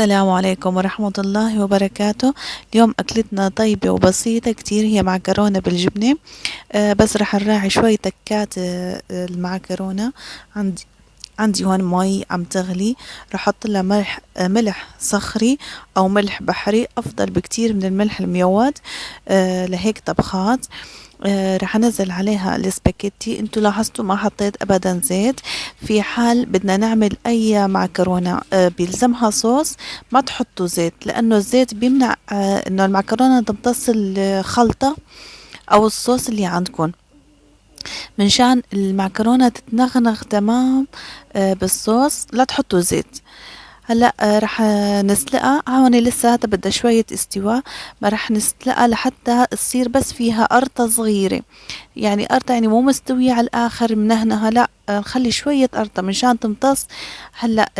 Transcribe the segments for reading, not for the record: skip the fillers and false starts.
السلام عليكم ورحمة الله وبركاته. اليوم أكلتنا طيبة وبسيطة كتير، هي معكرونة بالجبنة. بس رح نراعي شوي تكات المعكرونة. عندي هون مي عم تغلي، رح احط لها ملح صخري او ملح بحري، افضل بكتير من الملح الميود لهيك طبخات. رح انزل عليها الاسباجيتي. انتو لاحظتوا ما حطيت ابدا زيت. في حال بدنا نعمل اي معكرونة بيلزمها صوص، ما تحطوا زيت، لانه الزيت بيمنع انه المعكرونة تمتص الخلطة او الصوص اللي عندكم. من شان المعكرونة تتنغنغ تمام بالصوص لا تحطوا زيت. هلا رح نسلقها. هون لساتها بدها شوية استواء، ما رح نسلقها لحتى تصير بس فيها قرطة صغيرة، يعني قرطة يعني مو مستوية على الآخر منهنها، لا نخلي شوية قرطة مشان تمتص. هلا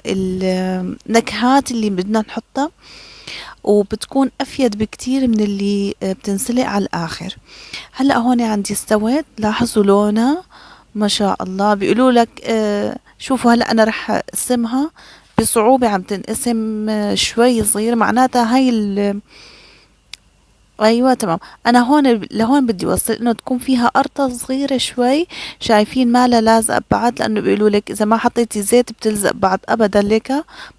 النكهات اللي بدنا نحطها، وبتكون أفيد بكتير من اللي بتنسلق على الآخر. هلأ هون عندي استوت، لاحظوا لونها ما شاء الله. بيقولوا لك شوفوا هلأ أنا رح أقسمها بصعوبة، عم تنقسم شوي صغير، معناتها هاي ايوه تمام. انا هون لهون بدي اوصل انه تكون فيها قرطة صغيرة شوي. شايفين ما لا لازقة ببعض، لانه بيقولوا لك اذا ما حطيتي زيت بتلزق بعض ابدا، لك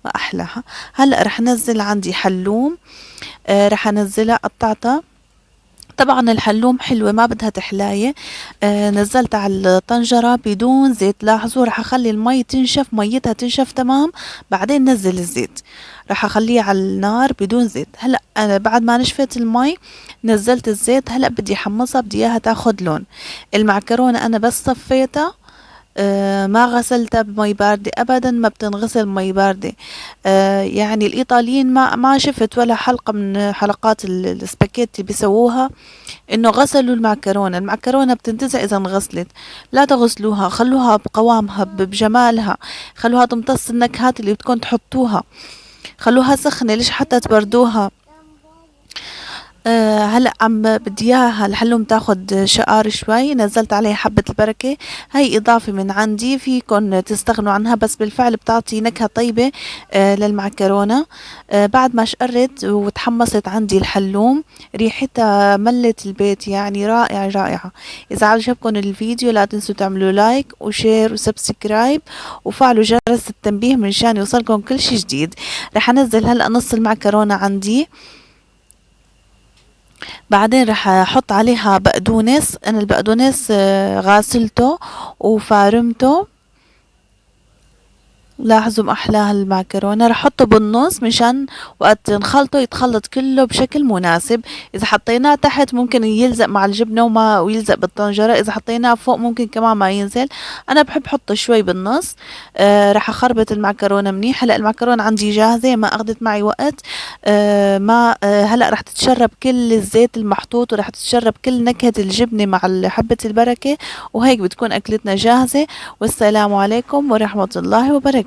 ما احلاها. هلا رح نزل عندي حلوم. رح انزلها قطعتها. طبعا الحلوم حلوة ما بدها تحلاية. نزلت على الطنجرة بدون زيت. لاحظوا رح اخلي المي تنشف، ميتها تنشف تمام، بعدين نزل الزيت. رح اخليه على النار بدون زيت. هلا انا بعد ما نشفت المي نزلت الزيت. هلا بدي احمصها، بدي اياها تاخد لون. المعكرونة انا بس صفيتها، ما غسلتها بمي باردة أبدا، ما بتنغسل بمي باردة. يعني الإيطاليين ما شفت ولا حلقة من حلقات السباكيتي بيسووها إنه غسلوا المعكرونة. المعكرونة بتنتزع إذا انغسلت. لا تغسلوها، خلوها بقوامها بجمالها، خلوها تمتص النكهات اللي بدكم تحطوها. خلوها سخنة، ليش حتى تبردوها. هلا عم بدي اياها الحلوم تاخد شقار شوي. نزلت عليها حبة البركة، هاي اضافة من عندي، فيكن تستغنوا عنها، بس بالفعل بتعطي نكهة طيبة للمعكرونة. بعد ما شقرت وتحمصت عندي الحلوم، ريحتها ملت البيت، يعني رائعة رائعة. اذا عجبكم الفيديو لا تنسوا تعملوا لايك وشير وسبسكرايب، وفعلوا جرس التنبيه منشان يوصلكم كل شي جديد. رح انزل هلا نص المعكرونة عندي، بعدين رح احط عليها بقدونس. انا البقدونس غاسلته وفارمته. لاحظوا ما احلاها المعكرونة. رح احطه بالنص مشان وقت نخلطه يتخلط كله بشكل مناسب. اذا حطيناه تحت ممكن يلزق مع الجبنة ويلزق بالطنجرة، اذا حطيناه فوق ممكن كمان ما ينزل. انا بحب حطه شوي بالنص. رح اخربط المعكرونة منيح. هلا المعكرونة عندي جاهزة، ما اخذت معي وقت. ما هلا رح تتشرب كل الزيت المحطوط، ورح تتشرب كل نكهة الجبنة مع حبة البركة، وهيك بتكون اكلتنا جاهزة. والسلام عليكم ورحمة الله وبركاته.